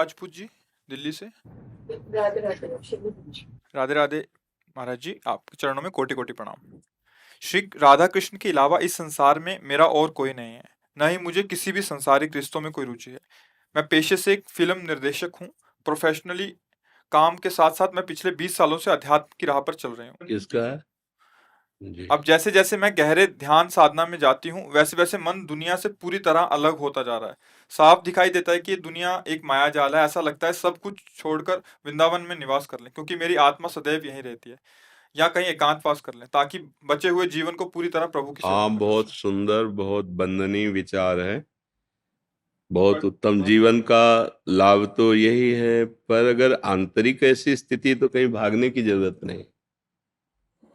राजपूत जी, दिल्ली से। राधे राधे शिवजी। राधे राधे महाराज जी, आपके चरणों में कोटि कोटि प्रणाम। श्री राधा कृष्ण के अलावा इस संसार में मेरा और कोई नहीं है, न ही मुझे किसी भी सांसारिक रिश्तों में कोई रुचि है। मैं पेशे से एक फिल्म निर्देशक हूँ। प्रोफेशनली काम के साथ साथ मैं पिछले 20 सालों से अध्यात्म की राह पर चल रही हूँ। किसका है जी? अब जैसे जैसे मैं गहरे ध्यान साधना में जाती हूँ, वैसे वैसे मन दुनिया से पूरी तरह अलग होता जा रहा है। साफ दिखाई देता है कि ये दुनिया एक माया जाल है। ऐसा लगता है सब कुछ छोड़कर वृंदावन में निवास कर लें, क्योंकि मेरी आत्मा सदैव यहीं रहती है। या कहीं एकांतवास कर लें, ताकि बचे हुए जीवन को पूरी तरह प्रभु की सेवा हाँ, में कर बहुत सकें। सुंदर, बहुत वंदनीय विचार है। बहुत उत्तम। जीवन का लाभ तो यही है, पर अगर आंतरिक ऐसी स्थिति तो कहीं भागने की जरूरत नहीं।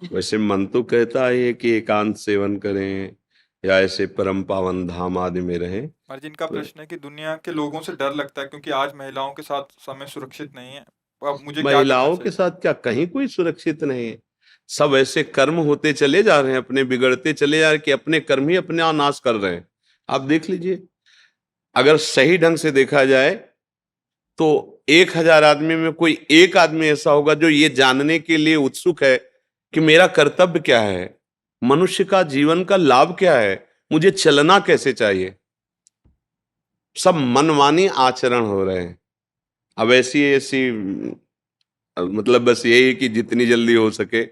वैसे मन तो कहता है कि एकांत सेवन करें या ऐसे परम पावन धाम आदि में रहें। महाराज, इनका प्रश्न है कि दुनिया के लोगों से डर लगता है, क्योंकि आज महिलाओं के साथ समय सुरक्षित नहीं है। अब मुझे क्या करना महिलाओं के चाहिए? साथ क्या कहीं कोई सुरक्षित नहीं है। सब ऐसे कर्म होते चले जा रहे हैं, अपने बिगड़ते चले जा रहे हैं कि अपने कर्म ही अपने नाश कर रहे हैं। आप देख लीजिए, अगर सही ढंग से देखा जाए तो 1000 आदमी में कोई एक आदमी ऐसा होगा जो ये जानने के लिए उत्सुक है कि मेरा कर्तव्य क्या है, मनुष्य का जीवन का लाभ क्या है, मुझे चलना कैसे चाहिए। सब मनमानी आचरण हो रहे हैं। अब ऐसी ऐसी मतलब बस यही कि जितनी जल्दी हो सके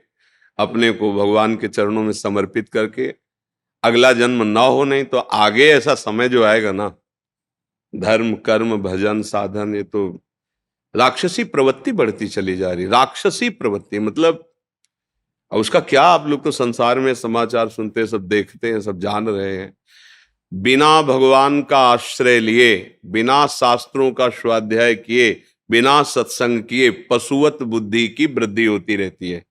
अपने को भगवान के चरणों में समर्पित करके, अगला जन्म ना हो, नहीं तो आगे ऐसा समय जो आएगा ना, धर्म कर्म भजन साधन, ये तो राक्षसी प्रवृत्ति बढ़ती चली जा रही। राक्षसी प्रवृत्ति मतलब, अब उसका क्या, आप लोग तो संसार में समाचार सुनते हैं, सब देखते हैं, सब जान रहे हैं। बिना भगवान का आश्रय लिए, बिना शास्त्रों का स्वाध्याय किए, बिना सत्संग किए पशुवत बुद्धि की वृद्धि होती रहती है,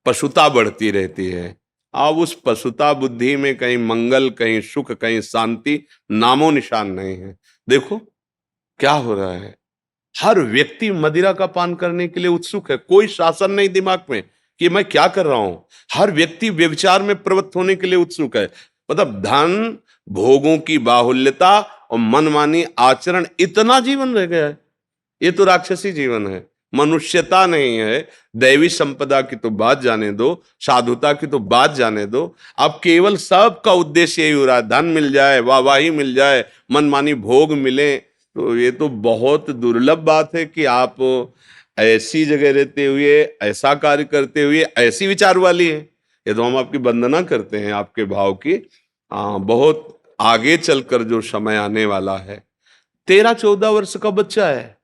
पशुता बढ़ती रहती है। अब उस पशुता बुद्धि में कहीं मंगल, कहीं सुख, कहीं शांति नामो निशान नहीं है। देखो क्या हो रहा है, हर व्यक्ति मदिरा का पान करने के लिए उत्सुक है। कोई शासन नहीं दिमाग में कि मैं क्या कर रहा हूं। हर व्यक्ति व्यभिचार में प्रवृत्त होने के लिए उत्सुक है। मतलब धन भोगों की बाहुल्यता और मनमानी आचरण, इतना जीवन रह गया है। ये तो राक्षसी जीवन है, मनुष्यता नहीं है। दैवी संपदा की तो बात जाने दो, साधुता की तो बात जाने दो। अब केवल सबका उद्देश्य यही हो रहा है, धन मिल जाए, वाहवाही मिल जाए, मनमानी भोग मिले। तो ये तो बहुत दुर्लभ बात है कि आप ऐसी जगह रहते हुए, ऐसा कार्य करते हुए, ऐसी विचार वाली है। ये तो हम आपकी वंदना करते हैं, आपके भाव की। बहुत आगे चलकर जो समय आने वाला है, 13-14 वर्ष का बच्चा है,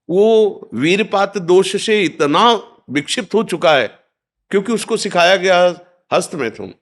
वो वीरपात दोष से इतना विक्षिप्त हो चुका है, क्योंकि उसको सिखाया गया हस्त में तुम,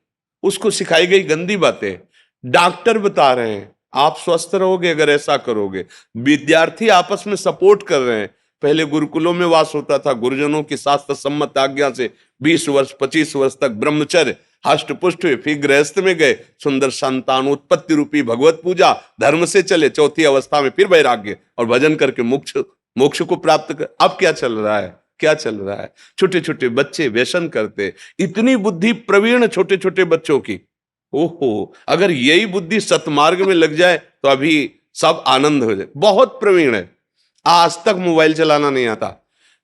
उसको सिखाई गई गंदी बातें। डॉक्टर बता रहे हैं आप स्वस्थ रहोगे अगर ऐसा करोगे। विद्यार्थी आपस में सपोर्ट कर रहे हैं। पहले गुरुकुलों में वास होता था, गुरुजनों की शास्त्र सम्मत आज्ञा से 20 वर्ष 25 वर्ष तक ब्रह्मचर्य हष्ट पुष्ट हुए, फिर गृहस्थ में गए, सुंदर संतान उत्पत्ति रूपी भगवत पूजा, धर्म से चले, चौथी अवस्था में फिर वैराग्य और भजन करके मोक्ष मोक्ष को प्राप्त कर। अब क्या चल रहा है, क्या चल रहा है, छोटे छोटे बच्चे व्यसन करते। इतनी बुद्धि प्रवीण छोटे छोटे बच्चों की, ओहो, अगर यही बुद्धि सतमार्ग में लग जाए तो अभी सब आनंद हो जाए। बहुत प्रवीण है, आज तक मोबाइल चलाना नहीं आता,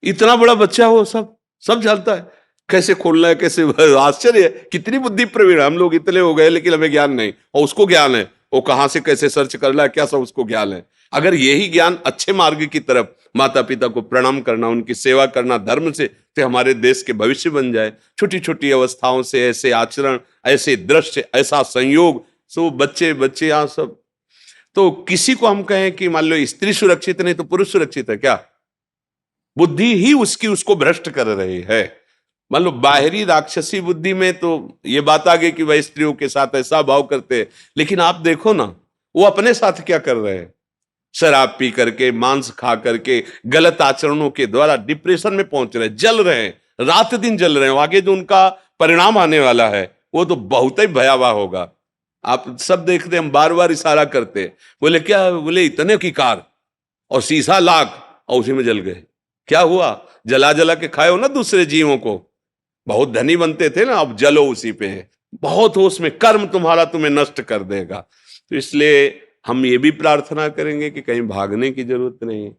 इतना बड़ा बच्चा हो, सब सब जानता है कैसे खोलना है, कैसे। आश्चर्य है, कितनी बुद्धि प्रवीण। हम लोग इतने हो गए लेकिन हमें ज्ञान नहीं, और उसको ज्ञान है, वो कहां से कैसे सर्च करना है, क्या सब उसको ज्ञान है। अगर यही ज्ञान अच्छे मार्ग की तरफ, माता पिता को प्रणाम करना, उनकी सेवा करना धर्म से, तो हमारे देश के भविष्य बन जाए। छोटी छोटी अवस्थाओं से ऐसे आचरण, ऐसे दृश्य, ऐसा संयोग, सो बच्चे बच्चे यहाँ सब। तो किसी को हम कहें कि मान लो स्त्री सुरक्षित नहीं तो पुरुष सुरक्षित है क्या? बुद्धि ही उसकी उसको भ्रष्ट कर रही है। मान लो बाहरी राक्षसी बुद्धि में तो ये बात आ गई कि वह स्त्रियों के साथ ऐसा भाव करते हैं, लेकिन आप देखो ना वो अपने साथ क्या कर रहे हैं। शराब पी करके, मांस खा करके, गलत आचरणों के द्वारा डिप्रेशन में पहुंच रहे हैं, जल रहे हैं, रात दिन जल रहे हैं। आगे जो उनका परिणाम आने वाला है वो तो बहुत ही भयावह होगा। आप सब देखते, हम बार बार इशारा करते, बोले क्या, बोले इतने की कार और शीशा लाख और उसी में जल गए। क्या हुआ? जला जला के खाए हो ना दूसरे जीवों को, बहुत धनी बनते थे ना, अब जलो उसी पे है। बहुत हो उसमें, कर्म तुम्हारा तुम्हें नष्ट कर देगा। तो इसलिए हम ये भी प्रार्थना करेंगे कि कहीं भागने की जरूरत नहीं है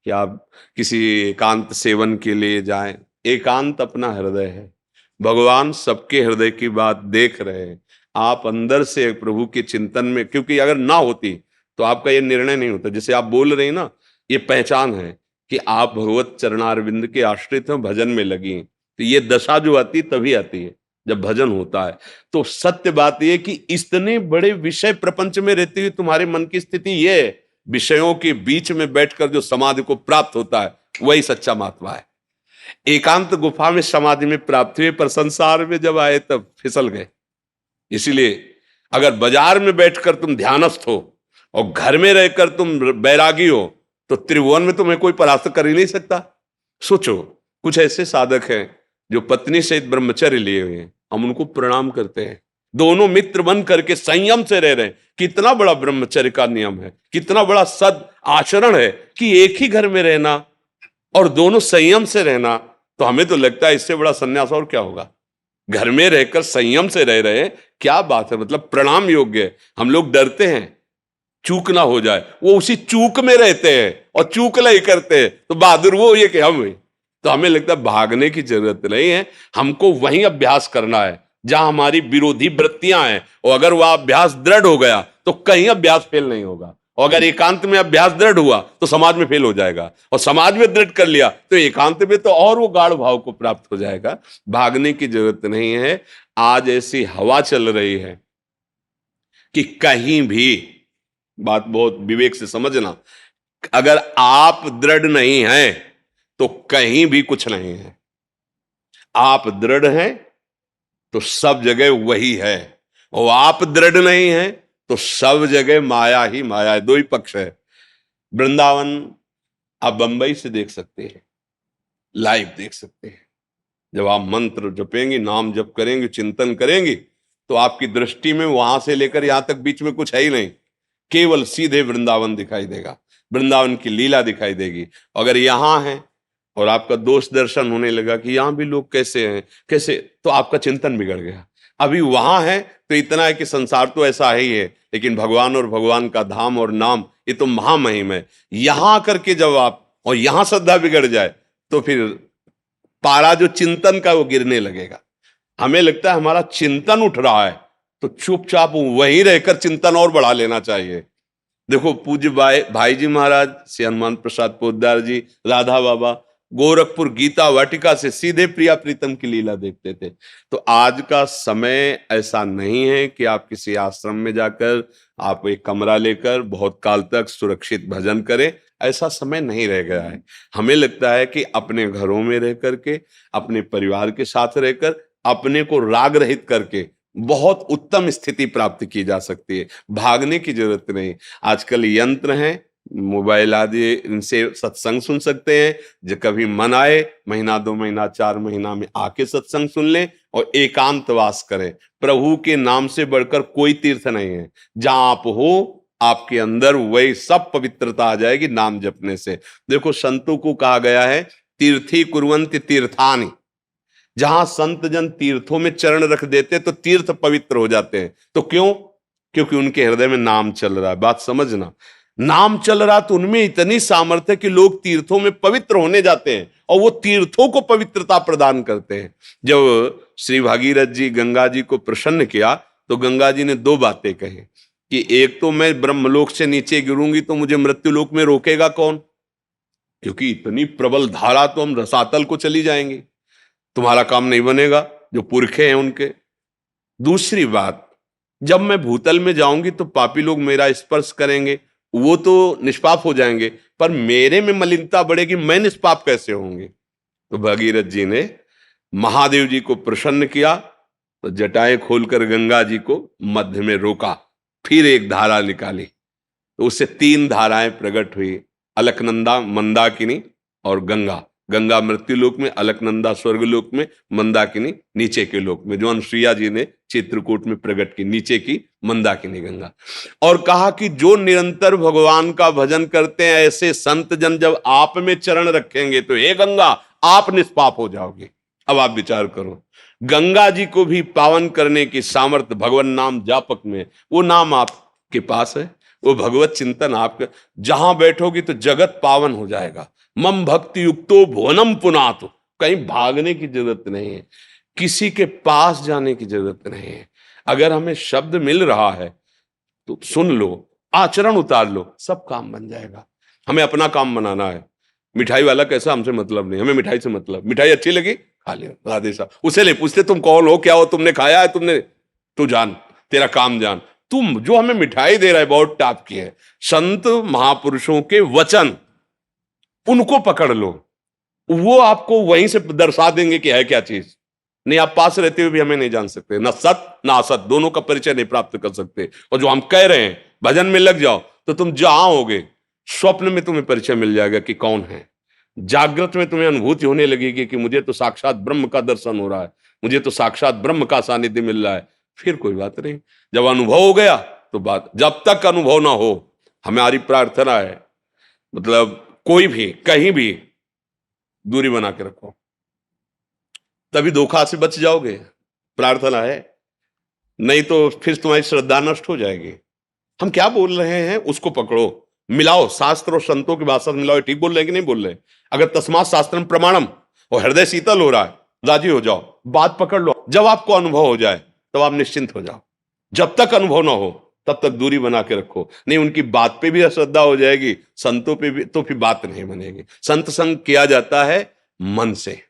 कि आप किसी एकांत सेवन के लिए जाएं। एकांत अपना हृदय है, भगवान सबके हृदय की बात देख रहे हैं। आप अंदर से प्रभु के चिंतन में, क्योंकि अगर ना होती तो आपका ये निर्णय नहीं होता। जैसे आप बोल रहे हैं ना, ये पहचान है कि आप भगवत चरणारविंद के आश्रित हैं, भजन में लगी हैं। तो ये दशा जो आती तभी आती है जब भजन होता है। तो सत्य बात यह कि इतने बड़े विषय प्रपंच में रहती हुई तुम्हारे मन की स्थिति ये है, विषयों के बीच में बैठकर जो समाधि को प्राप्त होता है वही सच्चा महात्मा है। एकांत गुफा में समाधि में प्राप्त हुए, पर संसार में जब आए तब फिसल गए। इसीलिए अगर बाजार में बैठकर तुम ध्यानस्थ हो और घर में रहकर तुम बैरागी हो तो त्रिभुवन में तुम्हें कोई परास्त कर ही नहीं सकता। सोचो, कुछ ऐसे साधक हैं जो पत्नी सहित ब्रह्मचर्य लिए हुए हैं, हम उनको प्रणाम करते हैं। दोनों मित्र बन करके संयम से रह रहे हैं। कितना बड़ा ब्रह्मचर्य का नियम है, कितना बड़ा सद आचरण है कि एक ही घर में रहना और दोनों संयम से रहना। तो हमें तो लगता है इससे बड़ा संन्यास और क्या होगा। घर में रहकर संयम से रह रहे हैं, क्या बात है, मतलब प्रणाम योग्य है। हम लोग डरते हैं चूक ना हो जाए, वो उसी चूक में रहते हैं और चूक नहीं करते हैं, तो बहादुर वो ये कि हम हुए। तो हमें लगता है भागने की जरूरत नहीं है, हमको वहीं अभ्यास करना है जहां हमारी विरोधी वृत्तियां हैं। और अगर वह अभ्यास दृढ़ हो गया तो कहीं अभ्यास फेल नहीं होगा। और अगर एकांत में अभ्यास दृढ़ हुआ तो समाज में फेल हो जाएगा, और समाज में दृढ़ कर लिया तो एकांत में तो और वो गाढ़ भाव को प्राप्त हो जाएगा। भागने की जरूरत नहीं है। आज ऐसी हवा चल रही है कि कहीं भी, बात बहुत विवेक से समझना, अगर आप दृढ़ नहीं हैं तो कहीं भी कुछ नहीं है। आप दृढ़ हैं तो सब जगह वही है, और आप दृढ़ नहीं हैं तो सब जगह माया ही माया है। दो ही पक्ष है। वृंदावन आप बंबई से देख सकते हैं, लाइव देख सकते हैं। जब आप मंत्र जपेंगे, नाम जप करेंगे, चिंतन करेंगे, तो आपकी दृष्टि में वहां से लेकर यहां तक बीच में कुछ है ही नहीं, केवल सीधे वृंदावन दिखाई देगा, वृंदावन की लीला दिखाई देगी। अगर यहां है और आपका दोष दर्शन होने लगा कि यहां भी लोग कैसे हैं कैसे, तो आपका चिंतन बिगड़ गया। अभी वहां है तो इतना है कि संसार तो ऐसा है ही है, लेकिन भगवान और भगवान का धाम और नाम ये तो महामहिम है। यहां आकर के जब आप और यहां श्रद्धा बिगड़ जाए तो फिर पारा जो चिंतन का वो गिरने लगेगा। हमें लगता है हमारा चिंतन उठ रहा है तो चुपचाप वहीं रहकर चिंतन और बढ़ा लेना चाहिए। देखो, पूज्य भाई जी महाराज, श्री हनुमान प्रसाद पोद्दार जी, राधा बाबा गोरखपुर गीता वाटिका से सीधे प्रिया प्रीतम की लीला देखते थे। तो आज का समय ऐसा नहीं है कि आप किसी आश्रम में जाकर आप एक कमरा लेकर बहुत काल तक सुरक्षित भजन करें, ऐसा समय नहीं रह गया है। हमें लगता है कि अपने घरों में रह करके, अपने परिवार के साथ रहकर, अपने को राग रहित करके बहुत उत्तम स्थिति प्राप्त की जा सकती है। भागने की जरूरत नहीं। आजकल यंत्र हैं, मोबाइल आदि, इनसे सत्संग सुन सकते हैं। जो कभी मन आए, महीना 2 महीना 4 महीना में आके सत्संग सुन लें और एकांतवास करें। प्रभु के नाम से बढ़कर कोई तीर्थ नहीं है। जहां आप हो, आपके अंदर वही सब पवित्रता आ जाएगी नाम जपने से। देखो, संतों को कहा गया है तीर्थी कुर्वन्ति तीर्थानि। जहां संत जन तीर्थों में चरण रख देते तो तीर्थ पवित्र हो जाते हैं। तो क्यों? क्योंकि उनके हृदय में नाम चल रहा है। बात समझना, नाम चल रहा तो उनमें इतनी सामर्थ्य कि लोग तीर्थों में पवित्र होने जाते हैं और वो तीर्थों को पवित्रता प्रदान करते हैं। जब श्री भागीरथ जी गंगा जी को प्रसन्न किया तो गंगा जी ने 2 बातें कही कि एक तो मैं ब्रह्मलोक से नीचे गिरूंगी तो मुझे मृत्युलोक में रोकेगा कौन, क्योंकि इतनी प्रबल धारा तो हम रसातल को चली जाएंगे, तुम्हारा काम नहीं बनेगा, जो पुरखे हैं उनके। दूसरी बात, जब मैं भूतल में जाऊंगी तो पापी लोग मेरा स्पर्श करेंगे, वो तो निष्पाप हो जाएंगे, पर मेरे में मलिनता बढ़ेगी, मैं निष्पाप कैसे होंगे। तो भगीरथ जी ने महादेव जी को प्रसन्न किया तो जटाएं खोलकर गंगा जी को मध्य में रोका, फिर एक धारा निकाली तो उससे 3 धाराएं प्रकट हुई, अलकनंदा, मंदाकिनी और गंगा। गंगा मृत्युलोक में, अलकनंदा स्वर्गलोक में, मंदाकिनी नीचे के लोक में, जो अनुसुईया जी ने चित्रकूट में प्रकट की, नीचे की मंदाकिनी गंगा। और कहा कि जो निरंतर भगवान का भजन करते हैं ऐसे संत जन जब आप में चरण रखेंगे तो हे गंगा आप निष्पाप हो जाओगे। अब आप विचार करो, गंगा जी को भी पावन करने की सामर्थ्य भगवान नाम जापक में, वो नाम आपके पास है, वो भगवत चिंतन आपके जहां बैठोगी तो जगत पावन हो जाएगा। मम भक्ति युक्तो भुवनम पुनातु, कहीं भागने की जरूरत नहीं है, किसी के पास जाने की जरूरत नहीं है। अगर हमें शब्द मिल रहा है तो सुन लो, आचरण उतार लो, सब काम बन जाएगा। हमें अपना काम बनाना है। मिठाई वाला कैसा, हमसे मतलब नहीं, हमें मिठाई से मतलब। मिठाई अच्छी लगी, खा लिया, राधे साहब। उसे नहीं पूछते तुम कौन हो, क्या हो, तुमने खाया है, तुमने, तू जान, तेरा काम जान। तुम जो हमें मिठाई दे रहा है बहुत टाप की है, संत महापुरुषों के वचन, उनको पकड़ लो, वो आपको वहीं से दर्शा देंगे कि है क्या चीज। नहीं, आप पास रहते हुए भी हमें नहीं जान सकते, ना सत ना असत, दोनों का परिचय नहीं प्राप्त कर सकते। और जो हम कह रहे हैं, भजन में लग जाओ तो तुम जहां होगे, स्वप्न में तुम्हें परिचय मिल जाएगा कि कौन है। जागृत में तुम्हें अनुभूति होने लगेगी कि मुझे तो साक्षात ब्रह्म का दर्शन हो रहा है, मुझे तो साक्षात ब्रह्म का सानिध्य मिल रहा है। फिर कोई बात नहीं, जब अनुभव हो गया तो बात, जब तक अनुभव ना हो, हमारी प्रार्थना है, मतलब कोई भी कहीं भी दूरी बना के रखो, तभी धोखा से बच जाओगे। प्रार्थना है, नहीं तो फिर तुम्हारी श्रद्धा नष्ट हो जाएगी। हम क्या बोल रहे हैं उसको पकड़ो, मिलाओ, शास्त्र और संतों की भाषा से मिलाओ, ठीक बोल रहे हैं कि नहीं बोल रहे। अगर तस्मात् शास्त्रम प्रमाणम और हृदय शीतल हो रहा है, राजी हो जाओ, बात पकड़ लो। जब आपको अनुभव हो जाए तब आप निश्चिंत हो जाओ। जब तक अनुभव ना हो तब तक दूरी बना के रखो। नहीं, उनकी बात पे भी अश्रद्धा हो जाएगी, संतों पे भी, तो फिर बात नहीं बनेगी। संत संग किया जाता है मन से,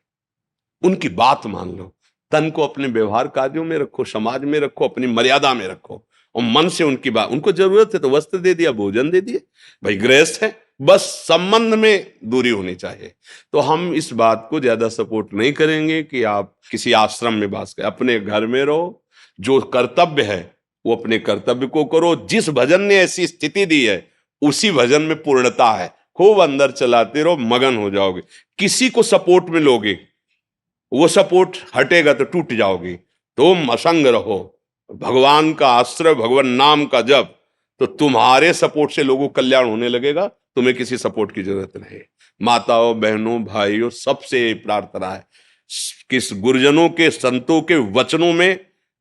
उनकी बात मान लो, तन को अपने व्यवहार कार्यों में रखो, समाज में रखो, अपनी मर्यादा में रखो, और मन से उनकी बात, उनको जरूरत है तो वस्त्र दे दिया, भोजन दे दिए, भाई गृहस्थ है, बस संबंध में दूरी होनी चाहिए। तो हम इस बात को ज्यादा सपोर्ट नहीं करेंगे कि आप किसी आश्रम में वास करें, अपने घर में रहो, जो कर्तव्य है वो अपने कर्तव्य को करो। जिस भजन ने ऐसी स्थिति दी है उसी भजन में पूर्णता है, खूब अंदर चलाते रहो, मगन हो जाओगे। किसी को सपोर्ट में लोगे, वो सपोर्ट हटेगा तो टूट जाओगी। तुम असंग रहो, भगवान का आश्रय, भगवान नाम का जप, तो तुम्हारे सपोर्ट से लोगों का कल्याण होने लगेगा, तुम्हें किसी सपोर्ट की जरूरत नहीं। माताओं, बहनों, भाइयों, सबसे प्रार्थना है, किस गुरुजनों के, संतों के वचनों में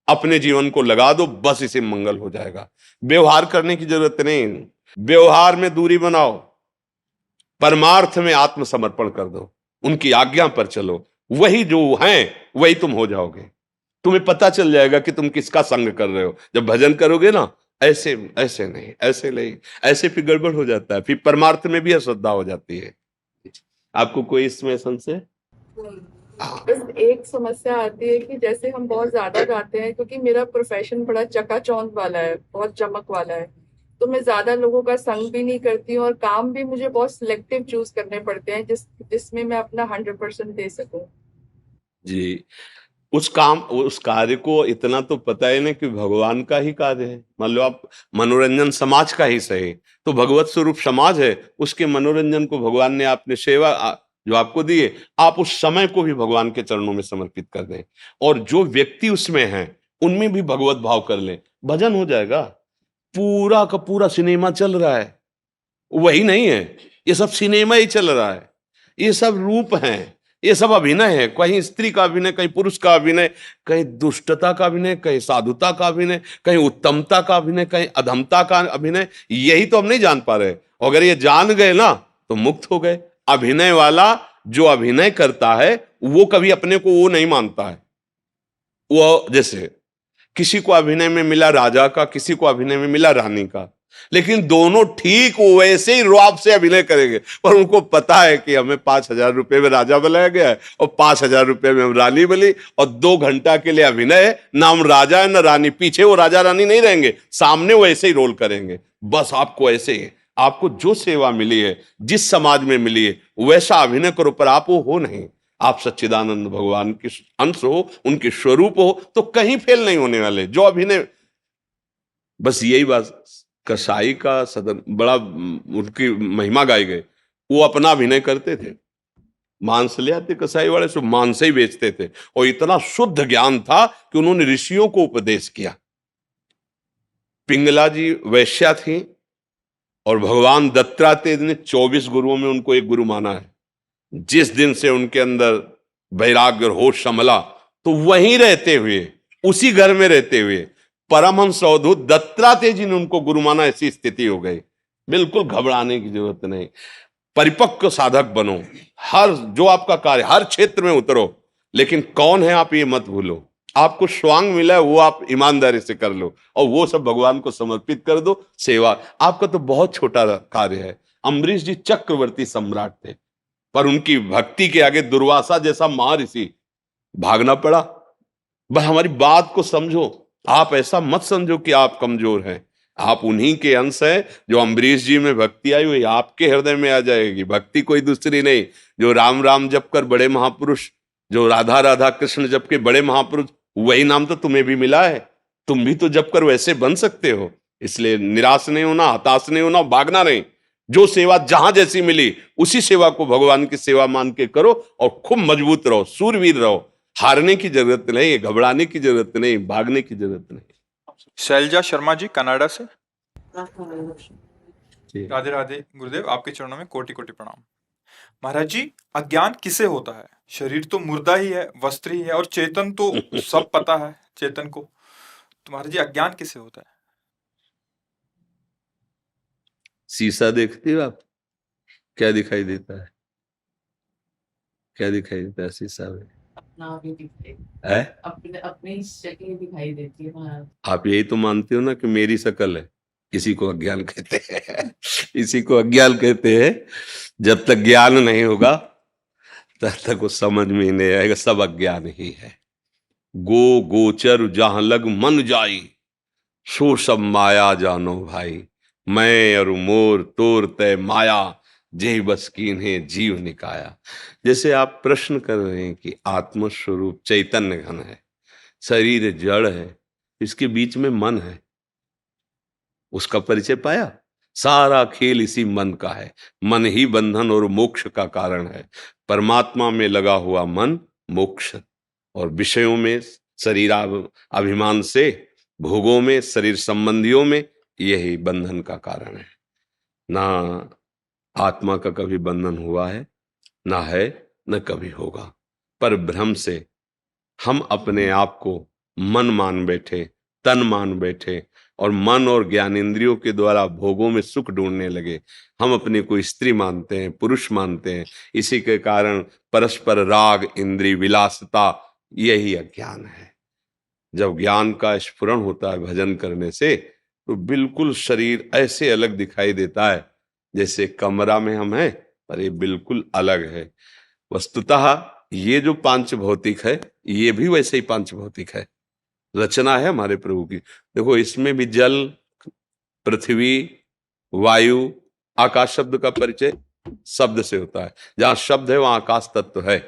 अपने जीवन को लगा दो, बस इसे मंगल हो जाएगा। व्यवहार करने की जरूरत नहीं, व्यवहार में दूरी बनाओ, परमार्थ में आत्मसमर्पण कर दो, उनकी आज्ञा पर चलो, वही जो हैं वही तुम हो जाओगे। तुम्हें पता चल जाएगा कि तुम किसका संग कर रहे हो। जब भजन करोगे ना, ऐसे ऐसे नहीं, ऐसे नहीं, ऐसे फिर गड़बड़ हो जाता है, फिर परमार्थ में भी अश्रद्धा हो जाती है। आपको कोई इसमें संशय? बस एक समस्या आती है कि जैसे हम बहुत ज्यादा गाते हैं, क्योंकि मेरा प्रोफेशन बड़ा चकाचौंध वाला है, बहुत चमक वाला है, तो मैं ज्यादा लोगों का संग भी नहीं करती हूँ, और काम भी मुझे बहुत सिलेक्टिव चूज करने पड़ते हैं जिसमें मैं अपना 100% दे सकूं। जी, उस कार्य को इतना तो पता है ना कि भगवान का ही कार्य है। मान लो आप मनोरंजन समाज का ही सही, तो भगवत स्वरूप समाज है, उसके मनोरंजन को भगवान ने आपने सेवा जो आपको दी है, आप उस समय को भी भगवान के चरणों में समर्पित कर दें, और जो व्यक्ति उसमें है उनमें भी भगवत भाव कर लें, भजन हो जाएगा। पूरा का पूरा सिनेमा चल रहा है, वही नहीं है, ये सब सिनेमा ही चल रहा है, ये सब रूप हैं, ये सब अभिनय है। कहीं स्त्री का अभिनय, कहीं पुरुष का अभिनय, कहीं दुष्टता का अभिनय, कहीं साधुता का अभिनय, कहीं उत्तमता का अभिनय, कहीं अधमता का अभिनय। यही तो हम नहीं जान पा रहे। अगर ये जान गए ना तो मुक्त हो गए। अभिनय वाला जो अभिनय करता है वो कभी अपने को वो नहीं मानता है। वो जैसे किसी को अभिनय में मिला राजा का, किसी को अभिनय में मिला रानी का, लेकिन दोनों ठीक वैसे ही रुआब से अभिनय करेंगे, पर उनको पता है कि हमें 5,000 रुपए में राजा बनाया गया है और 5,000 रुपए में हम रानी बनी, और 2 घंटा के लिए अभिनय है, ना हम राजा है ना रानी। पीछे वो राजा रानी नहीं रहेंगे, सामने वो ऐसे ही रोल करेंगे। बस आपको ऐसे ही, आपको जो सेवा मिली है, जिस समाज में मिली है, वैसा अभिनय करो, पर आप वो हो नहीं। आप सच्चिदानंद भगवान के अंश हो, उनके स्वरूप हो, तो कहीं फेल नहीं होने वाले। जो अभिनय, बस यही बात, कसाई का सदन बड़ा उनकी महिमा गाई गई, वो अपना अभिनय करते थे, मांस ले आते कसाई वाले, सो मांस ही बेचते थे, और इतना शुद्ध ज्ञान था कि उन्होंने ऋषियों को उपदेश किया। पिंगला जी वैश्या थी, और भगवान दत्तात्रेय ने 24 गुरुओं में उनको एक गुरु माना है। जिस दिन से उनके अंदर वैराग्य और होश संभला, तो वहीं रहते हुए, उसी घर में रहते हुए परमहंस अवधूत दत्तात्रेय जी ने उनको गुरु माना, ऐसी स्थिति हो गई। बिल्कुल घबराने की जरूरत नहीं, परिपक्व साधक बनो, हर जो आपका कार्य हर क्षेत्र में उतरो, लेकिन कौन है आप ये मत भूलो। आपको स्वांग मिला है वो आप ईमानदारी से कर लो और वो सब भगवान को समर्पित कर दो। सेवा आपका तो बहुत छोटा कार्य है। अम्बरीश जी चक्रवर्ती सम्राट थे, पर उनकी भक्ति के आगे दुर्वासा जैसा महर्षि भागना पड़ा। बस हमारी बात को समझो, आप ऐसा मत समझो कि आप कमजोर हैं, आप उन्हीं के अंश हैं। जो अम्बरीश जी में भक्ति आई वही आपके हृदय में आ जाएगी। भक्ति कोई दूसरी नहीं। जो राम राम जप कर बड़े महापुरुष, जो राधा राधा कृष्ण जप के बड़े महापुरुष, वही नाम तो तुम्हें भी मिला है। तुम भी तो जप कर वैसे बन सकते हो। इसलिए निराश नहीं होना, हताश नहीं होना, भागना नहीं। जो सेवा जहां जैसी मिली उसी सेवा को भगवान की सेवा मान के करो और खूब मजबूत रहो, सूरवीर रहो। हारने की जरूरत नहीं, घबराने की जरूरत नहीं, भागने की जरूरत नहीं। शैलजा शर्मा जी कनाडा से। जी। राधे राधे गुरुदेव, आपके चरणों में कोटि कोटि प्रणाम। महाराज जी, अज्ञान किसे होता है? शरीर तो मुर्दा ही है, वस्त्र ही है, और चेतन तो सब पता है चेतन को। तो महाराज जी, अज्ञान किसे होता है? शीशा देखते हो आप, क्या दिखाई देता है? क्या दिखाई देता है शीशा में? अपना भी दिखाई, है? अपनी शक्ल दिखाई देती है महाराज। आप यही तो मानते हो ना कि मेरी शक्ल है। इसी को अज्ञान कहते हैं। इसी को अज्ञान कहते हैं। जब तक ज्ञान नहीं होगा तब तक वो समझ में ही नहीं आएगा, सब अज्ञान ही है। गो गोचर जहां लग मन जाई, सो सब माया जानो भाई। मैं और मोर तोर तय माया, जेहि बस कीन्हे जीव निकाया। जैसे आप प्रश्न कर रहे हैं कि आत्म स्वरूप चैतन्य घन है, शरीर जड़ है, इसके बीच में मन है, उसका परिचय पाया। सारा खेल इसी मन का है। मन ही बंधन और मोक्ष का कारण है। परमात्मा में लगा हुआ मन मोक्ष, और विषयों में शरीर अभिमान से, भोगों में, शरीर संबंधियों में, यही बंधन का कारण है। ना आत्मा का कभी बंधन हुआ है, ना है, न कभी होगा। पर भ्रम से हम अपने आप को मन मान बैठे, तन मान बैठे, और मन और ज्ञानेंद्रियों के द्वारा भोगों में सुख ढूंढने लगे। हम अपने को स्त्री मानते हैं, पुरुष मानते हैं। इसी के कारण परस्पर राग, इंद्रिय विलासिता, यही अज्ञान है। जब ज्ञान का स्फुरण होता है भजन करने से, तो बिल्कुल शरीर ऐसे अलग दिखाई देता है जैसे कमरा में हम हैं, पर ये बिल्कुल अलग है। वस्तुतः ये जो पांच भौतिक है, ये भी वैसे ही पांच भौतिक है, रचना है हमारे प्रभु की। देखो, इसमें भी जल, पृथ्वी, वायु, आकाश शब्द का परिचय शब्द से होता है। जहां शब्द है वहां आकाश तत्व है।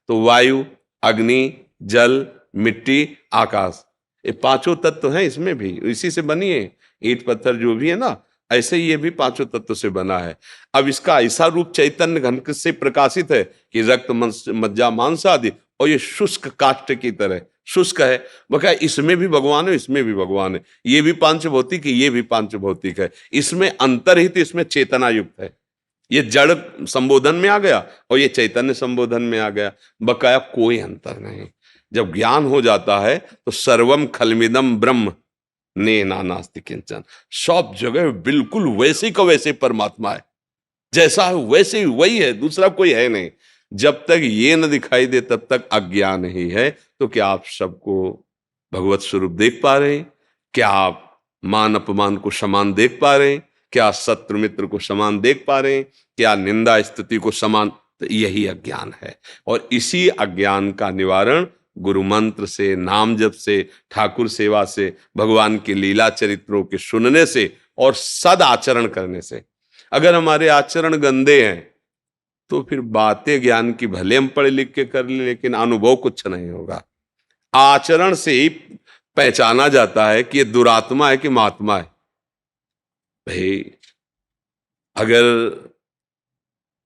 तो वायु, अग्नि, जल, मिट्टी, आकाश, ये पांचों तत्व हैं। इसमें भी इसी से बनी है। ईंट पत्थर जो भी है ना, ऐसे ये भी पांचों तत्व से बना है। अब इसका ऐसा रूप चैतन्य घन से प्रकाशित है कि रक्त, मज्जा, मांस आदि, और ये शुष्क काष्ठ की तरह शुष्क है। बका इसमें भी भगवान है, इसमें भी भगवान है। ये भी पांच भौतिक है, ये भी पांच भौतिक है। इसमें अंतर्हित, इसमें चेतना युक्त है। ये जड़ संबोधन में आ गया और ये चैतन्य संबोधन में आ गया। बकाया कोई अंतर नहीं। जब ज्ञान हो जाता है तो सर्वम खलमिदम ब्रह्म ने नानास्ति किंचन, सब जगह बिल्कुल वैसे का वैसे परमात्मा है। जैसा है वैसे ही वही है, दूसरा कोई है नहीं। जब तक ये न दिखाई दे तब तक अज्ञान ही है। तो क्या आप सबको भगवत स्वरूप देख पा रहे हैं? क्या आप मान अपमान को समान देख पा रहे हैं? क्या शत्रु मित्र को समान देख पा रहे हैं? क्या निंदा स्तुति को समान? तो यही अज्ञान है। और इसी अज्ञान का निवारण गुरु मंत्र से, नाम जप से, ठाकुर सेवा से, भगवान के लीला चरित्रों के सुनने से और सद आचरण करने से। अगर हमारे आचरण गंदे हैं तो फिर बातें ज्ञान की भले हम पढ़ लिख के कर ले, लेकिन अनुभव कुछ नहीं होगा। आचरण से ही पहचाना जाता है कि ये दुरात्मा है कि महात्मा है। भाई अगर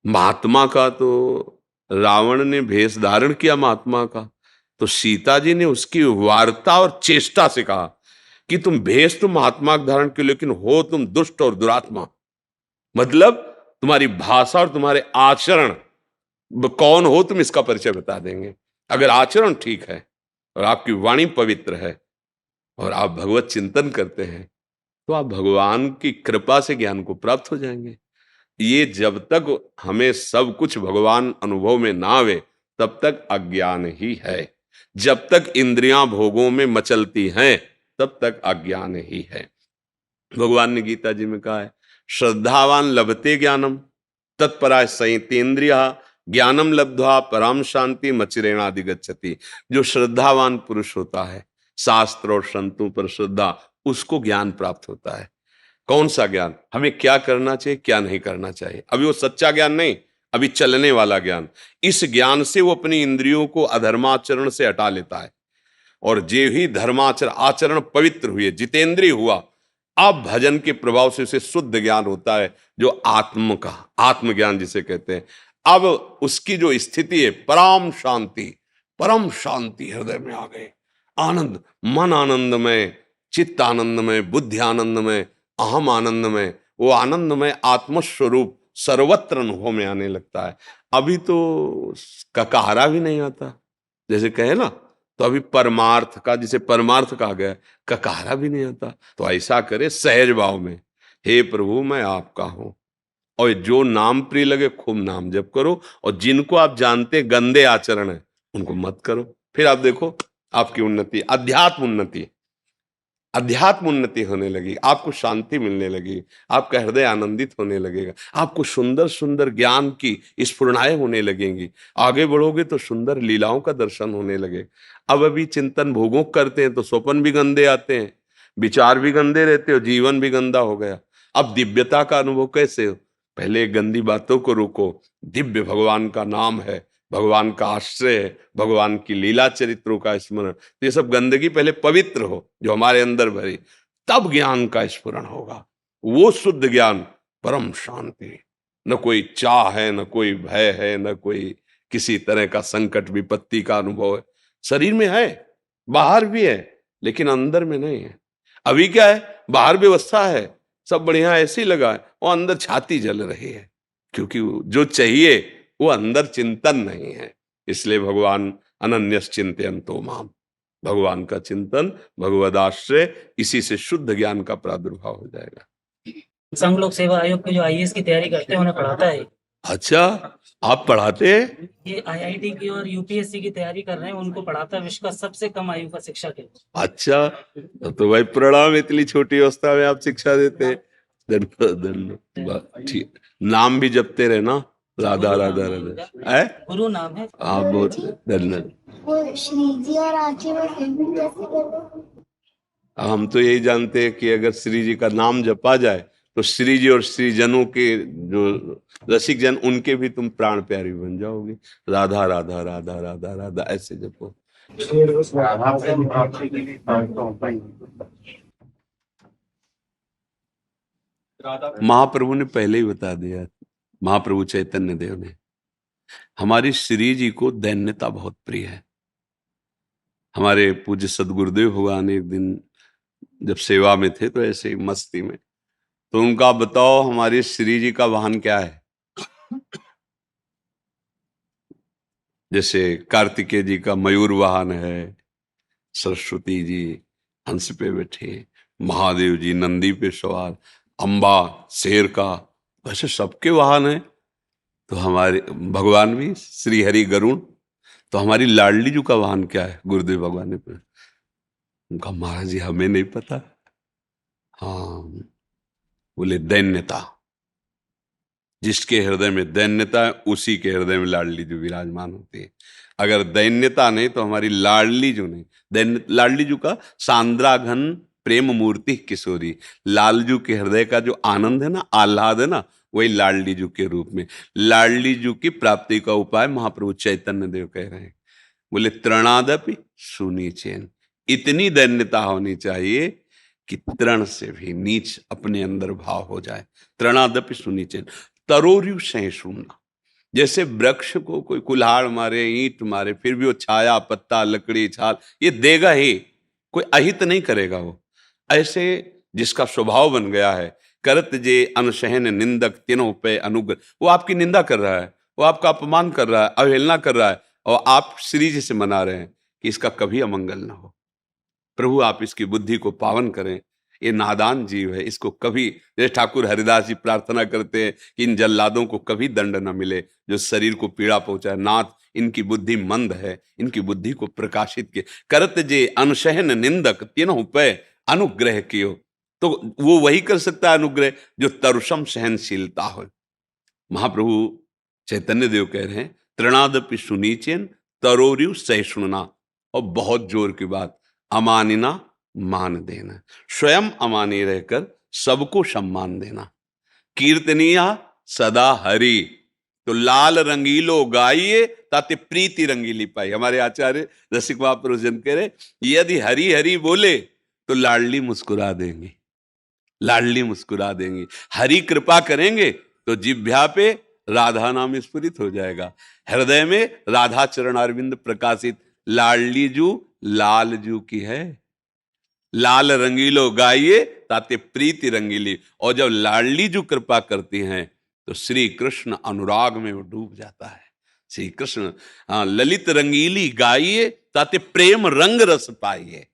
महात्मा का, तो रावण ने भेष धारण किया महात्मा का, तो सीता जी ने उसकी वार्ता और चेष्टा से कहा कि तुम भेष तो महात्मा का धारण किए, लेकिन हो तुम दुष्ट और दुरात्मा। मतलब तुम्हारी भाषा और तुम्हारे आचरण कौन हो तुम, इसका परिचय बता देंगे। अगर आचरण ठीक है और आपकी वाणी पवित्र है और आप भगवत चिंतन करते हैं तो आप भगवान की कृपा से ज्ञान को प्राप्त हो जाएंगे। ये जब तक हमें सब कुछ भगवान अनुभव में ना आवे तब तक अज्ञान ही है। जब तक इंद्रियां भोगों में मचलती हैं तब तक अज्ञान ही है। भगवान ने गीता जी में कहा है, श्रद्धावान लभते ज्ञानम तत्परा संयतेन्द्रिया ज्ञानम लब्ध्वा पराम शांति मचिरेणादि गच्छति। जो श्रद्धावान पुरुष होता है, शास्त्र और संतों पर श्रद्धा, उसको ज्ञान प्राप्त होता है। कौन सा ज्ञान? हमें क्या करना चाहिए, क्या नहीं करना चाहिए। अभी वो सच्चा ज्ञान नहीं, अभी चलने वाला ज्ञान। इस ज्ञान से वो अपनी इंद्रियों को अधर्माचरण से हटा लेता है और जे ही धर्माचरण आचरण पवित्र हुए, जितेंद्रिय हुआ, अब भजन के प्रभाव से उसे शुद्ध ज्ञान होता है, जो आत्म का आत्मज्ञान जिसे कहते हैं। अब उसकी जो स्थिति है परम शांति हृदय में आ गए। आनंद, मन आनंदमय, चित्त आनंदमय, बुद्धि आनंदमय, अहम आनंदमय, वो आनंदमय आत्मस्वरूप सर्वत्र अनुभव में आने लगता है। अभी तो ककारा भी नहीं आता, जैसे कहे ना, तो अभी परमार्थ का, जिसे परमार्थ कहा गया, ककारा भी नहीं आता। तो ऐसा करे सहज भाव में, हे प्रभु मैं आपका हूं, और जो नाम प्रिय लगे खूब नाम जप करो, और जिनको आप जानते गंदे आचरण है उनको मत करो। फिर आप देखो आपकी उन्नति, अध्यात्म उन्नति होने लगी, आपको शांति मिलने लगी, आपका हृदय आनंदित होने लगेगा, आपको सुंदर सुंदर ज्ञान की स्फुरणाएं होने लगेंगी। आगे बढ़ोगे तो सुंदर लीलाओं का दर्शन होने लगे। अब अभी चिंतन भोगों करते हैं तो स्वप्न भी गंदे आते हैं, विचार भी गंदे रहते हो, जीवन भी गंदा हो गया। अब दिव्यता का अनुभव कैसे हो? पहले गंदी बातों को रोको, दिव्य भगवान का नाम है, भगवान का आश्रय है, भगवान की लीला चरित्रों का स्मरण, तो ये सब गंदगी पहले पवित्र हो जो हमारे अंदर भरी, तब ज्ञान का स्फुरण होगा। वो शुद्ध ज्ञान, परम शांति, न कोई चाह है, न कोई भय है, न कोई किसी तरह का संकट विपत्ति का अनुभव है। शरीर में है, बाहर भी है, लेकिन अंदर में नहीं है। अभी क्या है, बाहर व्यवस्था है, सब बढ़िया ऐसे ही लगा है, और अंदर छाती जल रही है, क्योंकि जो चाहिए वो अंदर चिंतन नहीं है। इसलिए भगवान अनन्यस चिंतयन्तो माम, भगवान का चिंतन, भगवदाश्रय, इसी से शुद्ध ज्ञान का प्रादुर्भाव हो जाएगा। संघ लोक सेवा आयोग के जो आईएएस की तैयारी करते हैं उन्हें पढ़ाता है। अच्छा, आप पढ़ाते हैं? ये आईआईटी की और यूपीएससी की तैयारी कर रहे हैं, उनको पढ़ाता है। विश्व का सबसे कम आयु का शिक्षक है। अच्छा, तो भाई प्रणाम, इतनी छोटी अवस्था में आप शिक्षा देते हैं। धन्यवाद। ठीक, नाम भी जपते रहे ना, राधा राधा राधा है, गुरु नाम है। आप बहुत धन्यवाद। वो श्री जी और आके वो फिल्म कैसे कर हम तो यही जानते हैं कि अगर श्री जी का नाम जपा जाए तो श्री जी और श्रीजनों के जो रसिक जन, उनके भी तुम प्राण प्यारी बन जाओगे। राधा राधा राधा राधा राधा ऐसे जपो। महाप्रभु ने पहले ही बता दिया, महाप्रभु चैतन्य देव ने, हमारी श्री जी को दैन्यता बहुत प्रिय है। हमारे पूज्य सदगुरुदेव भगवान एक दिन जब सेवा में थे तो ऐसे ही मस्ती में, तो उनका बताओ हमारी श्री जी का वाहन क्या है? जैसे कार्तिकेय जी का मयूर वाहन है, सरस्वती जी हंस पे बैठे, महादेव जी नंदी पे सवार, अंबा शेर का, वैसे सबके वाहन है। तो हमारे भगवान भी श्री हरि गरुण। तो हमारी लाडली जी का वाहन क्या है? गुरुदेव भगवान ने पूछा। उनका महाराज जी हमें नहीं पता। हाँ, बोले दैन्यता। जिसके हृदय में दैन्यता है उसी के हृदय में लाडली जो विराजमान होती है। अगर दैन्यता नहीं तो हमारी लाडली जो नहीं, लाडली जू का सांद्राघन प्रेम मूर्ति किशोरी, लालजू के हृदय का जो आनंद है ना, आह्लाद है ना, वही लाडली जू के रूप में। लाडली जू की प्राप्ति का उपाय महाप्रभु चैतन्य देव कह रहे हैं। बोले तृणादपि सुनी चैन, इतनी दैन्यता होनी चाहिए कि तृण से भी नीच अपने अंदर भाव हो जाए। तृणादपि सुनी चैन, तरोरु सहिष्णुना। जैसे वृक्ष को कोई कुल्हाड़ मारे, ईंट मारे, फिर भी वो छाया, पत्ता, लकड़ी, छाल ये देगा ही, कोई अहित नहीं करेगा वो। ऐसे जिसका स्वभाव बन गया है, करत जे अनसहन निंदक तीनों पे अनुग्रह, वो आपकी निंदा कर रहा है, वो आपका अपमान कर रहा है, अवहेलना कर रहा है, और आप श्री जी से मना रहे हैं कि इसका कभी अमंगल ना हो। प्रभु आप इसकी बुद्धि को पावन करें, ये नादान जीव है, इसको कभी, जैसे ठाकुर हरिदास जी प्रार्थना करते हैं कि इन जल्लादों को कभी दंड न मिले जो शरीर को पीड़ा पहुंचाए। नाथ इनकी बुद्धि मंद है, इनकी बुद्धि को प्रकाशित किए। करत जे अनसहन निंदक तीनों पे अनुग्रह कियो, तो वो वही कर सकता है अनुग्रह जो तरुषम सहनशीलता हो। महाप्रभु चैतन्य देव कह रहे हैं तृणादपि सुनीचेन तरोरिव सहिष्णुना, और बहुत जोर की बात, अमानिना मान देना, स्वयं अमानी रहकर सबको सम्मान देना। कीर्तनिया सदा हरि, तो लाल रंगीलो गाइए ताते प्रीति रंगीली पाई। हमारे आचार्य रसिक महापुरुष जन कह रहे यदि हरि हरि बोले तो लाडली मुस्कुरा देंगी, लाडली मुस्कुरा देंगी। हरि कृपा करेंगे तो जिह्वा पे राधा नाम स्फुरित हो जाएगा, हृदय में राधा चरणारविंद प्रकाशित। लाडली जू लाल जू की है, लाल रंगीलो गाइए ताते प्रीति रंगीली। और जब लाडली जू कृपा करती हैं तो श्री कृष्ण अनुराग में वो डूब जाता है। श्री कृष्ण ललित रंगीली गाइए ताते प्रेम रंग रस पाइए।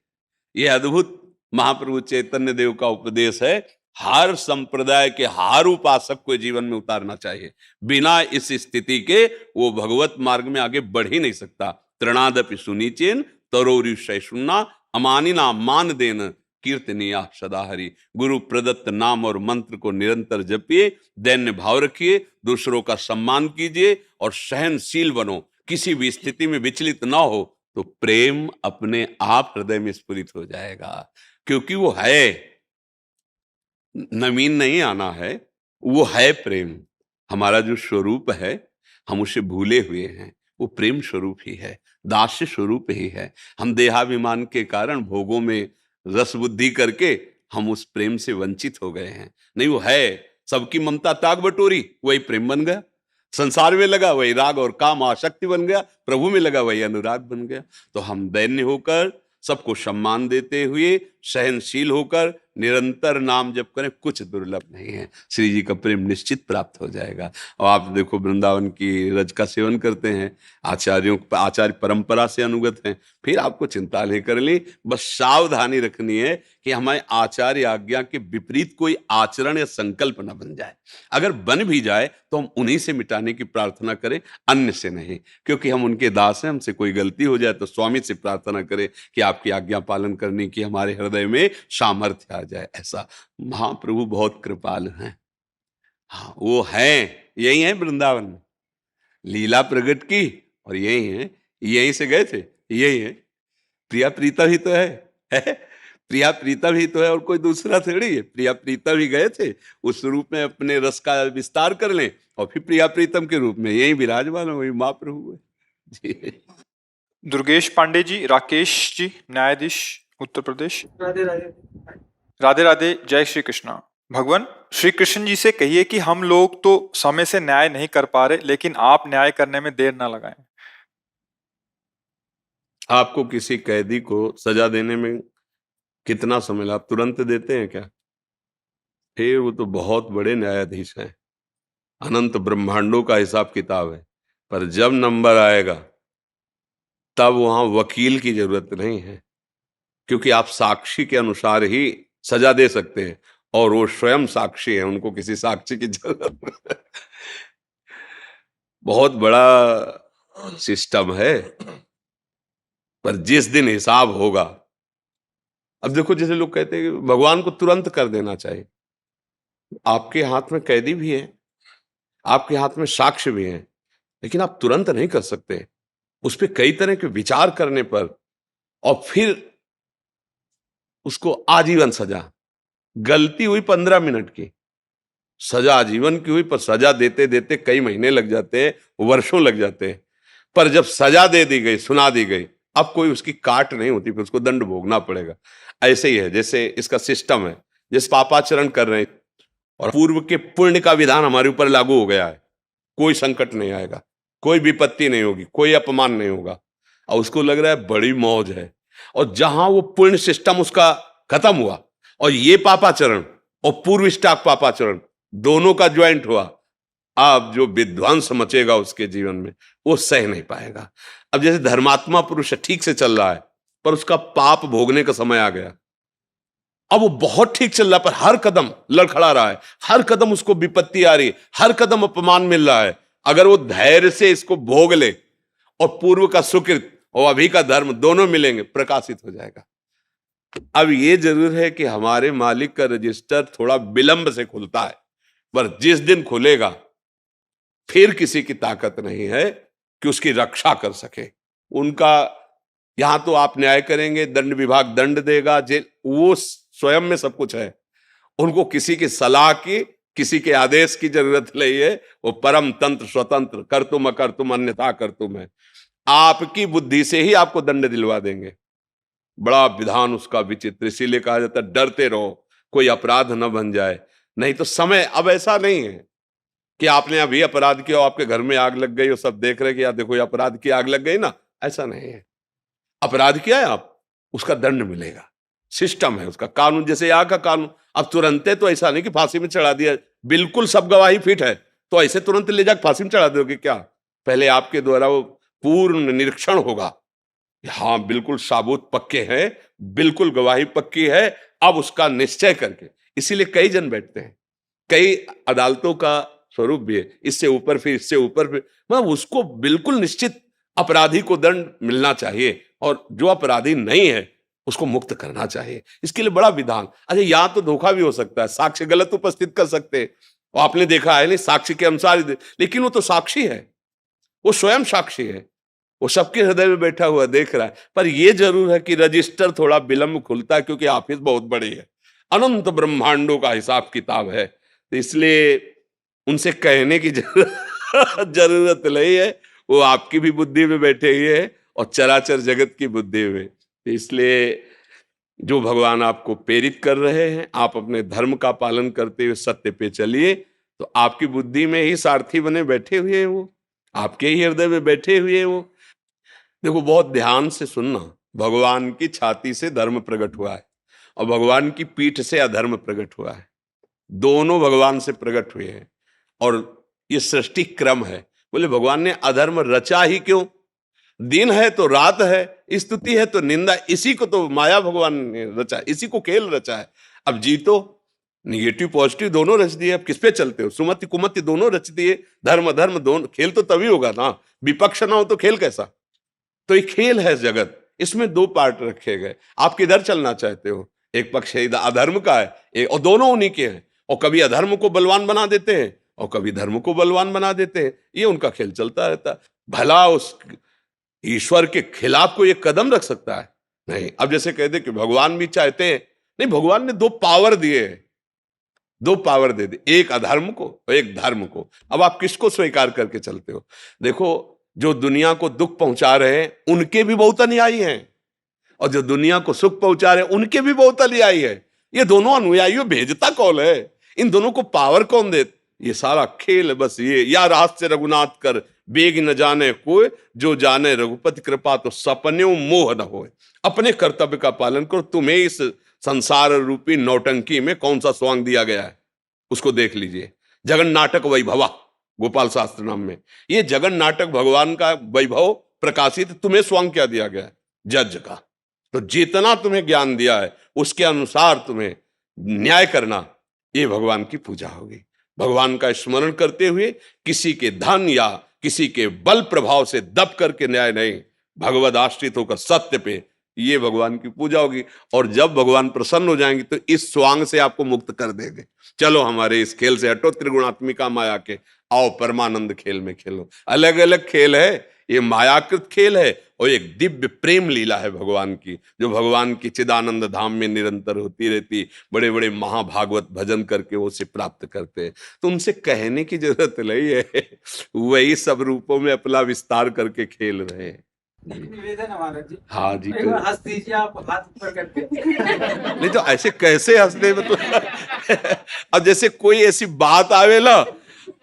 ये अद्भुत महाप्रभु चैतन्य देव का उपदेश है, हर संप्रदाय के हर उपासक को जीवन में उतारना चाहिए। बिना इस स्थिति के वो भगवत मार्ग में आगे बढ़ ही नहीं सकता। तृणादपि सुनीचेन तरोरि सहिष्णुना, अमानिना मान देन कीर्तनिया सदा हरि। गुरु प्रदत्त नाम और मंत्र को निरंतर जपिए, दैन्य भाव रखिए, दूसरों का सम्मान कीजिए और सहनशील बनो। किसी भी स्थिति में विचलित ना हो तो प्रेम अपने आप हृदय में स्फुरित हो जाएगा, क्योंकि वो है, नवीन नहीं आना है, वो है प्रेम। हमारा जो स्वरूप है हम उसे भूले हुए हैं, वो प्रेम स्वरूप ही है, दास्य स्वरूप ही है। हम देहाभिमान के कारण भोगों में रस बुद्धि करके हम उस प्रेम से वंचित हो गए हैं। नहीं, वो है, सबकी ममता ताक बटोरी, वही प्रेम बन गया। संसार में लगा वही राग और काम आसक्ति बन गया, प्रभु में लगा वही अनुराग बन गया। तो हम दैन्य होकर, सबको सम्मान देते हुए, सहनशील होकर निरंतर नाम जप करें, कुछ दुर्लभ नहीं है। श्री जी का प्रेम निश्चित प्राप्त हो जाएगा। और आप देखो वृंदावन की रज का सेवन करते हैं, आचार्य परंपरा से अनुगत हैं, फिर आपको चिंता नहीं करनी। बस सावधानी रखनी है कि हमारे आचार्य आज्ञा के विपरीत कोई आचरण या संकल्प न बन जाए। अगर बन भी जाए तो हम उन्हीं से मिटाने की प्रार्थना करें, अन्य से नहीं, क्योंकि हम उनके दास हैं। हमसे कोई गलती हो जाए तो स्वामी से प्रार्थना करें कि आपकी आज्ञा पालन करने की हमारे हृदय में सामर्थ्य आ जाए। ऐसा महाप्रभु बहुत कृपालु हैं। हाँ, वो हैं, यही है वृंदावन में लीला प्रकट की, और यही है, यहीं से गए थे, यही है। प्रिया प्रीता भी तो है प्रिया प्रीता भी तो है, और कोई दूसरा थोड़ी है। प्रिया प्रीता भी गए थे, उस रूप में अपने रस का विस्तार कर लें, और फिर प्रिया प्रीतम के रूप में यही विराजमान है, वही महाप्रभु है जी। दुर्गेश पांडे जी, राकेश जी, न्यायाधीश, उत्तर प्रदेश। राधे राधे, जय श्री कृष्णा। भगवान श्री कृष्ण जी से कहिए कि हम लोग तो समय से न्याय नहीं कर पा रहे, लेकिन आप न्याय करने में देर ना लगाएं। आपको किसी कैदी को सजा देने में कितना समय लगा? आप तुरंत देते हैं क्या? फिर वो तो बहुत बड़े न्यायाधीश हैं, अनंत ब्रह्मांडों का हिसाब किताब है। पर जब नंबर आएगा तब वहां वकील की जरूरत नहीं है, क्योंकि आप साक्षी के अनुसार ही सजा दे सकते हैं, और वो स्वयं साक्षी है, उनको किसी साक्षी की जरूरत नहीं। बहुत बड़ा सिस्टम है। पर जिस दिन हिसाब होगा, अब देखो जैसे लोग कहते हैं कि भगवान को तुरंत कर देना चाहिए। आपके हाथ में कैदी भी है, आपके हाथ में साक्ष्य भी है, लेकिन आप तुरंत नहीं कर सकते। उस पर कई तरह के विचार करने पर, और फिर उसको आजीवन सजा। गलती हुई 15 मिनट की, सजा आजीवन की हुई, पर सजा देते देते कई महीने लग जाते हैं, वर्षों लग जाते हैं। पर जब सजा दे दी गई, सुना दी गई, अब कोई उसकी काट नहीं होती, फिर उसको दंड भोगना पड़ेगा। ऐसे ही है, जैसे इसका सिस्टम है, जैसे पापाचरण कर रहे हैं और पूर्व के पुण्य का विधान हमारे ऊपर लागू हो गया है, कोई संकट नहीं आएगा, कोई विपत्ति नहीं होगी, कोई अपमान नहीं होगा, और उसको लग रहा है बड़ी मौज है। और जहां वो पुण्य सिस्टम उसका खत्म हुआ और ये पापाचरण और पूर्व स्टॉक पापाचरण दोनों का ज्वाइंट हुआ, अब जो विध्वंस मचेगा उसके जीवन में वो सह नहीं पाएगा। अब जैसे धर्मात्मा पुरुष ठीक से चल रहा है, पर उसका पाप भोगने का समय आ गया। अब वो बहुत ठीक चल रहा है, पर हर कदम लड़खड़ा रहा है, हर कदम उसको विपत्ति आ रही है, हर कदम अपमान मिल रहा है। अगर वो धैर्य से इसको भोग ले और पूर्व का सुकृत और अभी का धर्म दोनों मिलेंगे, प्रकाशित हो जाएगा। अब ये जरूर है कि हमारे मालिक का रजिस्टर थोड़ा विलंब से खुलता है, पर जिस दिन खुलेगा फिर किसी की ताकत नहीं है कि उसकी रक्षा कर सके। उनका यहां तो आप न्याय करेंगे, दंड विभाग दंड देगा, जेल, वो स्वयं में सब कुछ है। उनको किसी की सलाह की, किसी के आदेश की जरूरत नहीं है। वो परम तंत्र स्वतंत्र, कर तुम अकर तुम अन्यथा कर तुम है। आपकी बुद्धि से ही आपको दंड दिलवा देंगे। बड़ा विधान उसका विचित्र, इसीलिए कहा जाता है डरते रहो कोई अपराध न बन जाए। नहीं तो समय अब ऐसा नहीं है कि आपने अभी अपराध किया और आपके घर में आग लग गई और सब देख रहे कि यार देखो ये अपराध की आग लग गई ना, ऐसा नहीं है। अपराध किया है आप, उसका दंड मिलेगा, सिस्टम है उसका, कानून जैसे यहाँ का कानून। अब तुरंत तो ऐसा नहीं कि फांसी में चढ़ा दिया, बिल्कुल सब गवाही फिट है तो ऐसे तुरंत ले जाकर फांसी में चढ़ा दोगे क्या? पहले आपके द्वारा वो पूर्ण निरीक्षण होगा, हाँ बिल्कुल साबुत पक्के हैं, बिल्कुल गवाही पक्की है, अब उसका निश्चय करके। इसीलिए कई जन बैठते हैं, कई अदालतों का स्वरूप भी है, इससे ऊपर फिर इससे ऊपर फिर, मतलब उसको बिल्कुल निश्चित अपराधी को दंड मिलना चाहिए और जो अपराधी नहीं है उसको मुक्त करना चाहिए। इसके लिए बड़ा विधान। अच्छा, यहाँ तो धोखा भी हो सकता है, साक्ष्य गलत उपस्थित कर सकते हैं, और आपने देखा है नहीं साक्ष्य के अनुसार ही लेकिन वो तो साक्षी है, वो स्वयं साक्षी है, वो सबके हृदय में बैठा हुआ देख रहा है। पर यह जरूर है कि रजिस्टर थोड़ा विलंब खुलता है, क्योंकि ऑफिस बहुत बड़ी है, अनंत ब्रह्मांडों का हिसाब किताब है। तो इसलिए उनसे कहने की जरूरत नहीं है, वो आपकी भी बुद्धि में बैठे हुए है और चराचर जगत की बुद्धि में। तो इसलिए जो भगवान आपको प्रेरित कर रहे हैं, आप अपने धर्म का पालन करते हुए सत्य पे चलिए, तो आपकी बुद्धि में ही सारथी बने बैठे हुए हैं, वो आपके ही हृदय में बैठे हुए हैं वो। देखो बहुत ध्यान से सुनना, भगवान की छाती से धर्म प्रकट हुआ है और भगवान की पीठ से अधर्म प्रकट हुआ है, दोनों भगवान से प्रकट हुए हैं। और ये सृष्टि क्रम है। बोले भगवान ने अधर्म रचा ही क्यों? दिन है तो रात है, स्तुति है तो निंदा, इसी को तो माया भगवान ने रचा, इसी को खेल रचा है। अब जीतो, निगेटिव पॉजिटिव दोनों रच दिए, अब किस पे चलते हो? सुमति कुमति दोनों रच दिए, धर्म अधर्म दोनों। खेल तो तभी होगा ना, विपक्ष ना हो तो खेल कैसा? तो ये खेल है जगत, इसमें दो पार्ट रखे गए। आप किधर चलना चाहते हो? एक पक्ष अधर्म का है और दोनों उन्हीं के हैं, और कभी अधर्म को बलवान बना देते हैं और कभी धर्म को बलवान बना देते हैं। ये उनका खेल चलता रहता है। भला उस ईश्वर के खिलाफ कोई एक कदम रख सकता है? नहीं। अब जैसे कहते कि भगवान भी चाहते हैं, नहीं, भगवान ने दो पावर दिए, दो पावर दे दी, एक अधर्म को और एक धर्म को। अब आप किसको स्वीकार करके चलते हो? देखो, जो दुनिया को दुख पहुंचा रहे हैं उनके भी बहुत अनुयायी हैं, और जो दुनिया को सुख पहुंचा रहे हैं उनके भी बहुत अनुयायी है। ये दोनों अनुयायियों भेजता कौन है? इन दोनों को पावर कौन दे? ये सारा खेल बस ये, या रहस्य रघुनाथ कर बेग न जाने कोई, जो जाने रघुपति कृपा तो सपने मोह न होए। अपने कर्तव्य का पालन करो। तुम्हें इस संसार रूपी नौटंकी में कौन सा स्वांग दिया गया है उसको देख लीजिए। जगन नाटक वैभवा, गोपाल शास्त्र नाम में ये जगन नाटक भगवान का वैभव प्रकाशित, तुम्हें स्वांग क्या दिया गया है? जज का। तो जितना तुम्हें ज्ञान दिया है उसके अनुसार तुम्हें न्याय करना, ये भगवान की पूजा होगी। भगवान का स्मरण करते हुए किसी के धन या किसी के बल प्रभाव से दब करके न्याय नहीं, भगवद आश्रित होकर सत्य पे, ये भगवान की पूजा होगी। और जब भगवान प्रसन्न हो जाएंगे तो इस स्वांग से आपको मुक्त कर देंगे। चलो हमारे इस खेल से हटो, त्रिगुणात्मिका माया के, आओ परमानंद खेल में खेलो। अलग अलग खेल है, ये मायाकृत खेल है और एक दिव्य प्रेम लीला है भगवान की, जो भगवान की चिदानंद धाम में निरंतर होती रहती। बड़े बड़े महाभागवत भजन करके वो उसे प्राप्त करते हैं। तो उनसे कहने की जरूरत नहीं है, वही सब रूपों में अपना विस्तार करके खेल रहे हैं। निवेदन है महाराज जी, हाँ जी, एक बार हंस दीजिए आप हाथ ऊपर करके। नहीं तो ऐसे कैसे हंसने, मतलब अब जैसे कोई ऐसी बात आवे ना,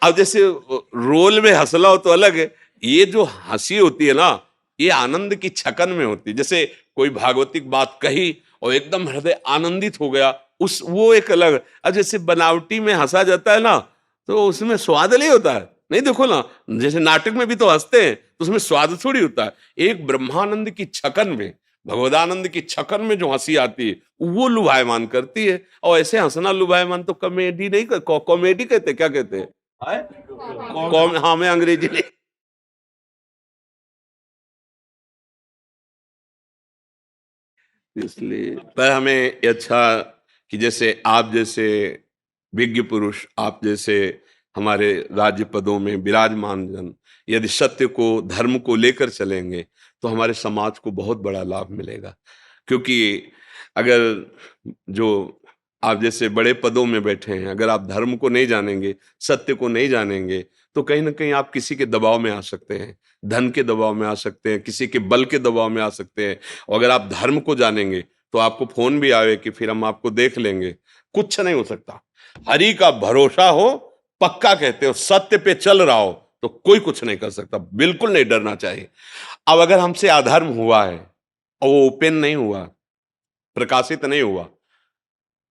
अब जैसे रोल में हंसला हो तो अलग है, ये जो हंसी होती है ना, ये आनंद की छकन में होती है। जैसे कोई भागवतिक बात कही और एकदम हृदय आनंदित हो गया, उस वो एक अलग। अब जैसे बनावटी में हंसा जाता है ना, तो उसमें स्वाद नहीं होता है। नहीं, देखो ना, जैसे नाटक में भी तो हंसते हैं तो उसमें स्वाद थोड़ी होता है। एक ब्रह्मानंद की छकन में भगवदानंद की छकन में जो हंसी आती है वो लुभायमान करती है। और ऐसे हंसना लुभायमान तो कॉमेडी नहीं कर, कॉमेडी कहते, क्या कहते हैं? हाँ, मैं अंग्रेजी नहीं। इसलिए पर हमें ये अच्छा कि जैसे आप जैसे विज्ञ पुरुष, आप जैसे हमारे राज्य पदों में विराजमान जन यदि सत्य को, धर्म को लेकर चलेंगे तो हमारे समाज को बहुत बड़ा लाभ मिलेगा। क्योंकि अगर जो आप जैसे बड़े पदों में बैठे हैं, अगर आप धर्म को नहीं जानेंगे, सत्य को नहीं जानेंगे, तो कहीं ना कहीं आप किसी के दबाव में आ सकते हैं, धन के दबाव में आ सकते हैं, किसी के बल के दबाव में आ सकते हैं। और अगर आप धर्म को जानेंगे तो आपको फोन भी आवे कि फिर हम आपको देख लेंगे, कुछ नहीं हो सकता। हरि का भरोसा हो, पक्का कहते हो, सत्य पे चल रहा हो तो कोई कुछ नहीं कर सकता। बिल्कुल नहीं डरना चाहिए। अब अगर हमसे अधर्म हुआ है और वो ओपन नहीं हुआ, प्रकाशित नहीं हुआ,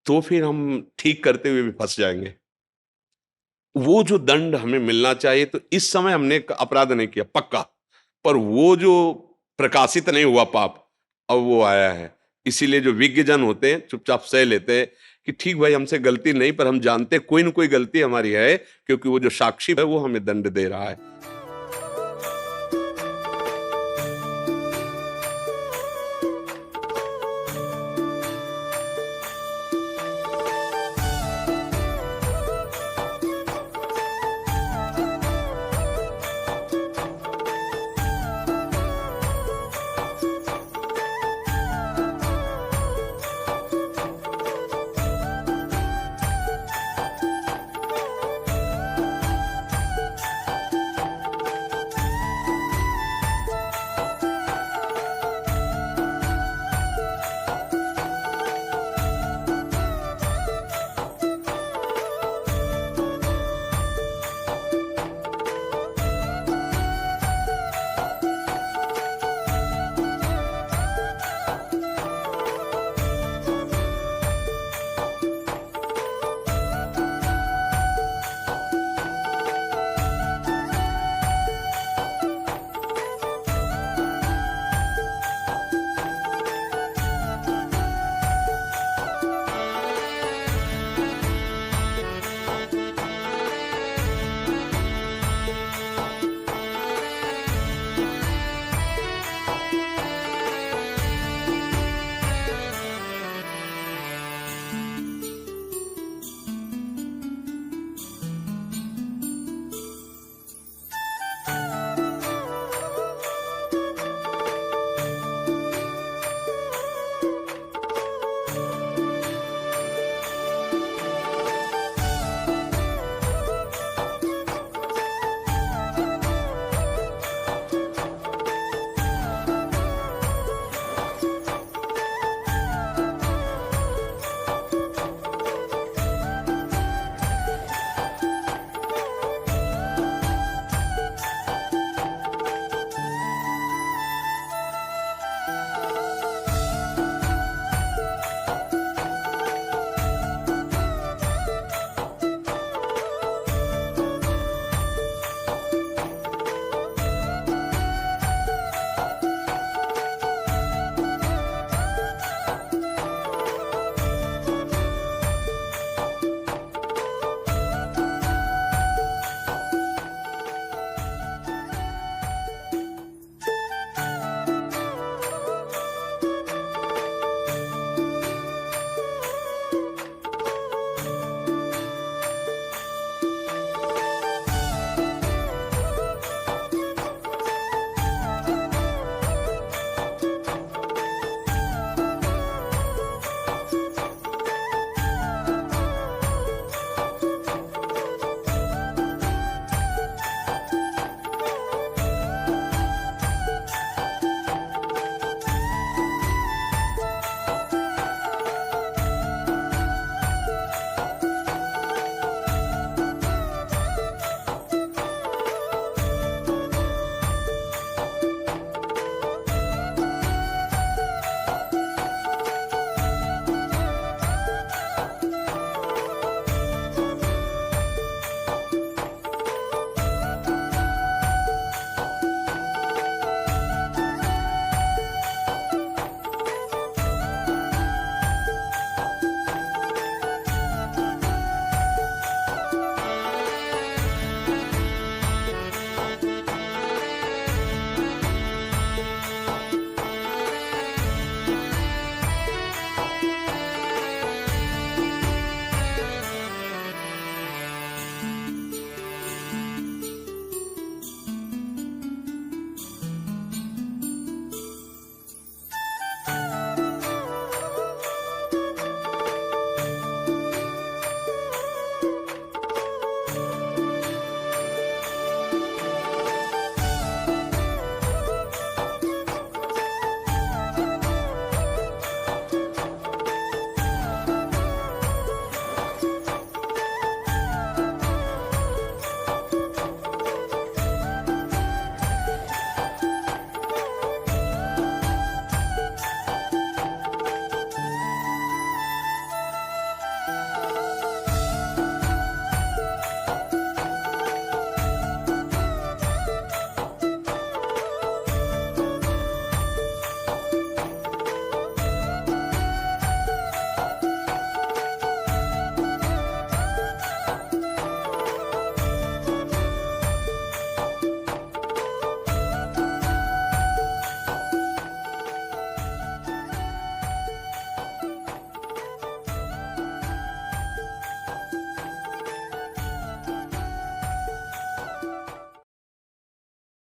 तो फिर हम ठीक करते हुए भी फंस जाएंगे। वो जो दंड हमें मिलना चाहिए, तो इस समय हमने अपराध नहीं किया पक्का, पर वो जो प्रकाशित नहीं हुआ पाप, अब वो आया है। इसीलिए जो विज्ञ जन होते हैं चुपचाप सह लेते हैं कि ठीक भाई, हमसे गलती नहीं, पर हम जानते कोई न कोई गलती हमारी है, क्योंकि वो जो साक्षी है वो हमें दंड दे रहा है।